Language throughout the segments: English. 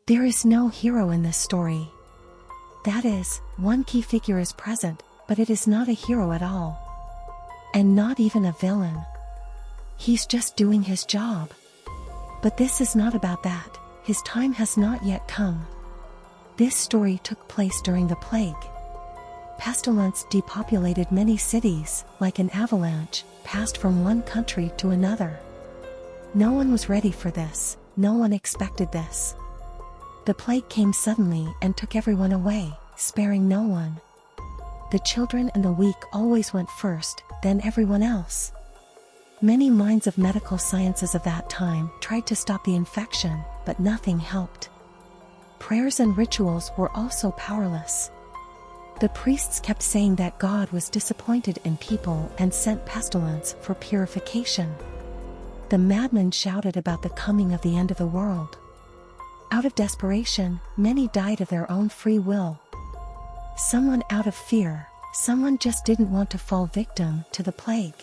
There is no hero in this story. That is, one key figure is present, but it is not a hero at all. And not even a villain. He's just doing his job. But this is not about that. His time has not yet come. This story took place during the plague. Pestilence depopulated many cities, like an avalanche, passed from one country to another. No one was ready for this, no one expected this. The plague came suddenly and took everyone away, sparing no one. The children and the weak always went first, then everyone else. Many minds of medical sciences of that time tried to stop the infection, but nothing helped. Prayers and rituals were also powerless. The priests kept saying that God was disappointed in people and sent pestilence for purification. The madmen shouted about the coming of the end of the world. Out of desperation, many died of their own free will. Someone out of fear, someone just didn't want to fall victim to the plague.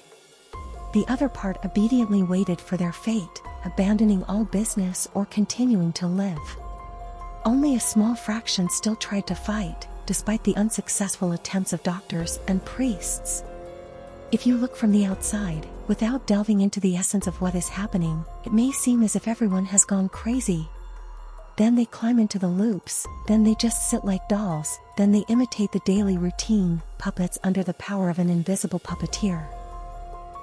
The other part obediently waited for their fate, abandoning all business or continuing to live. Only a small fraction still tried to fight, despite the unsuccessful attempts of doctors and priests. If you look from the outside, without delving into the essence of what is happening, it may seem as if everyone has gone crazy. Then they climb into the loops, then they just sit like dolls, then they imitate the daily routine, puppets under the power of an invisible puppeteer.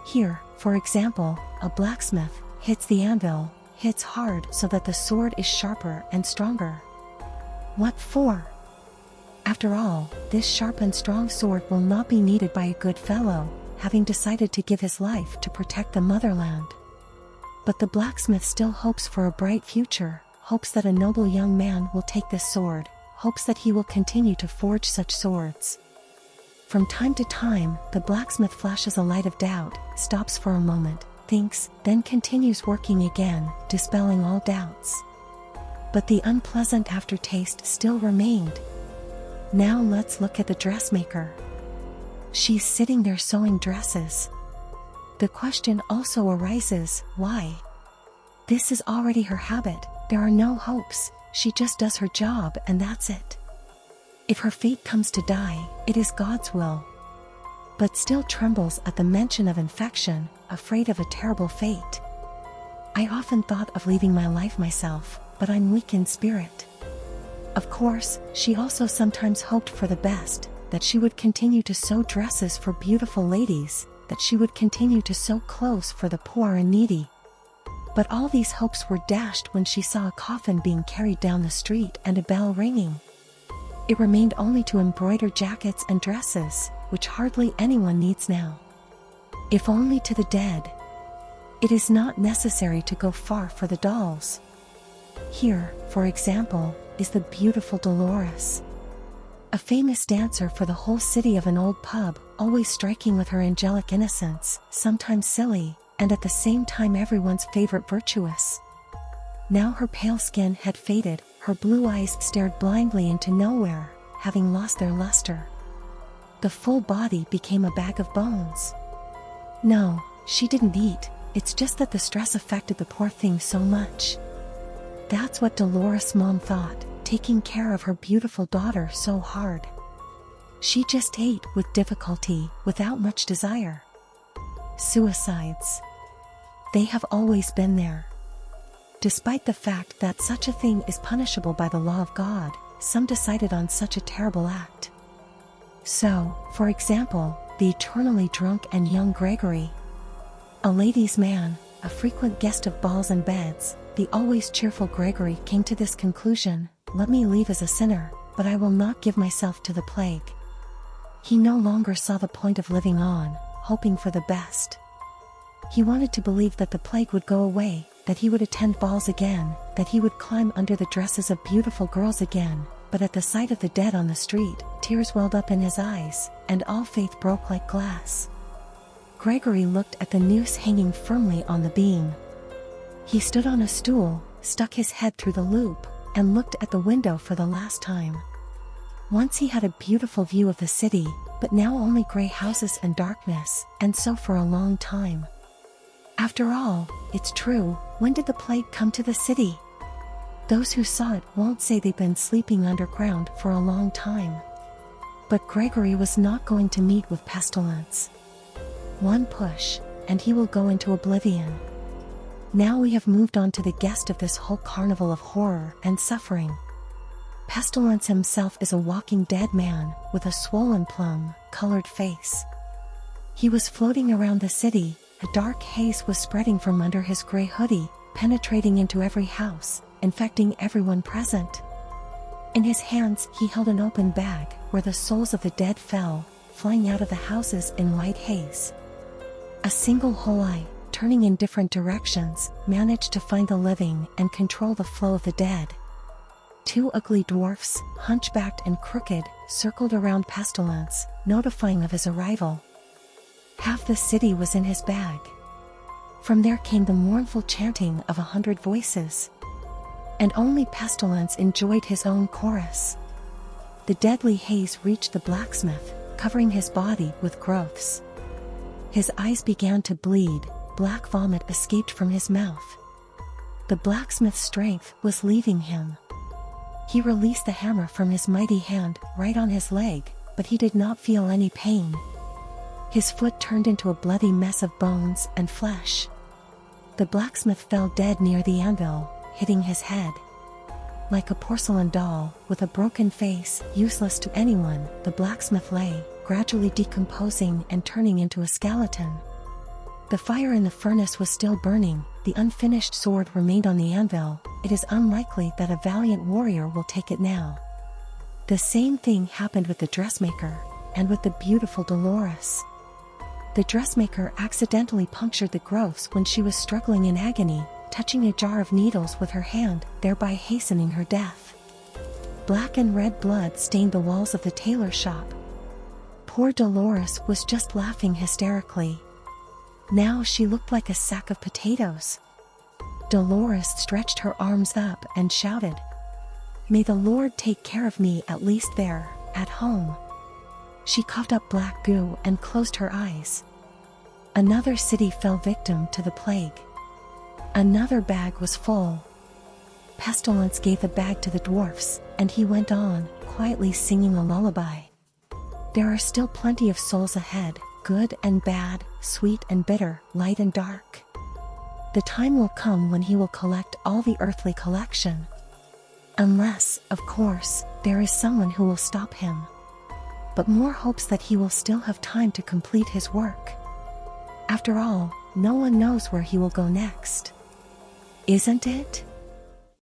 Here, for example, a blacksmith hits the anvil, hits hard so that the sword is sharper and stronger. What for? After all, this sharp and strong sword will not be needed by a good fellow, having decided to give his life to protect the motherland. But the blacksmith still hopes for a bright future, hopes that a noble young man will take this sword, hopes that he will continue to forge such swords. From time to time, the blacksmith flashes a light of doubt, stops for a moment, thinks, then continues working again, dispelling all doubts. But the unpleasant aftertaste still remained. Now let's look at the dressmaker. She's sitting there sewing dresses. The question also arises, why? This is already her habit, there are no hopes, she just does her job and that's it. If her fate comes to die, it is God's will. But still trembles at the mention of infection, afraid of a terrible fate. I often thought of leaving my life myself, but I'm weak in spirit. Of course, she also sometimes hoped for the best, that she would continue to sew dresses for beautiful ladies, that she would continue to sew clothes for the poor and needy. But all these hopes were dashed when she saw a coffin being carried down the street and a bell ringing. It remained only to embroider jackets and dresses, which hardly anyone needs now. If only to the dead. It is not necessary to go far for the dolls. Here, for example, is the beautiful Dolores. A famous dancer for the whole city of an old pub, always striking with her angelic innocence, sometimes silly, and at the same time everyone's favorite virtuous. Now her pale skin had faded, her blue eyes stared blindly into nowhere, having lost their luster. The full body became a bag of bones. No, she didn't eat, it's just that the stress affected the poor thing so much. That's what Dolores' mom thought, taking care of her beautiful daughter so hard. She just ate with difficulty, without much desire. Suicides. They have always been there. Despite the fact that such a thing is punishable by the law of God, some decided on such a terrible act. So, for example, the eternally drunk and young Gregory. A ladies' man, a frequent guest of balls and beds, the always cheerful Gregory came to this conclusion: let me leave as a sinner, but I will not give myself to the plague. He no longer saw the point of living on, hoping for the best. He wanted to believe that the plague would go away, that he would attend balls again, that he would climb under the dresses of beautiful girls again, but at the sight of the dead on the street, tears welled up in his eyes, and all faith broke like glass. Gregory looked at the noose hanging firmly on the beam. He stood on a stool, stuck his head through the loop, and looked at the window for the last time. Once he had a beautiful view of the city, but now only gray houses and darkness, and so for a long time. After all, it's true, when did the plague come to the city? Those who saw it won't say they've been sleeping underground for a long time. But Gregory was not going to meet with pestilence. One push, and he will go into oblivion. Now we have moved on to the guest of this whole carnival of horror and suffering. Pestilence himself is a walking dead man with a swollen plum-colored face. He was floating around the city. A dark haze was spreading from under his gray hoodie, penetrating into every house, infecting everyone present. In his hands he held an open bag where the souls of the dead fell, flying out of the houses in white haze. A single whole eye, turning in different directions, managed to find the living and control the flow of the dead. Two ugly dwarfs, hunchbacked and crooked, circled around Pestilence, notifying of his arrival. Half the city was in his bag. From there came the mournful chanting of 100 voices. And only Pestilence enjoyed his own chorus. The deadly haze reached the blacksmith, covering his body with growths. His eyes began to bleed, black vomit escaped from his mouth. The blacksmith's strength was leaving him. He released the hammer from his mighty hand right on his leg, but he did not feel any pain. His foot turned into a bloody mess of bones and flesh. The blacksmith fell dead near the anvil, hitting his head. Like a porcelain doll, with a broken face, useless to anyone, the blacksmith lay, gradually decomposing and turning into a skeleton. The fire in the furnace was still burning, the unfinished sword remained on the anvil. It is unlikely that a valiant warrior will take it now. The same thing happened with the dressmaker, and with the beautiful Dolores. The dressmaker accidentally punctured the growths when she was struggling in agony, touching a jar of needles with her hand, thereby hastening her death. Black and red blood stained the walls of the tailor shop. Poor Dolores was just laughing hysterically. Now she looked like a sack of potatoes. Dolores stretched her arms up and shouted, "May the Lord take care of me, at least there, at home." She coughed up black goo and closed her eyes. Another city fell victim to the plague. Another bag was full. Pestilence gave the bag to the dwarfs, and he went on, quietly singing a lullaby. There are still plenty of souls ahead, good and bad, sweet and bitter, light and dark. The time will come when he will collect all the earthly collection. Unless, of course, there is someone who will stop him. But Moore hopes that he will still have time to complete his work. After all, no one knows where he will go next. Isn't it?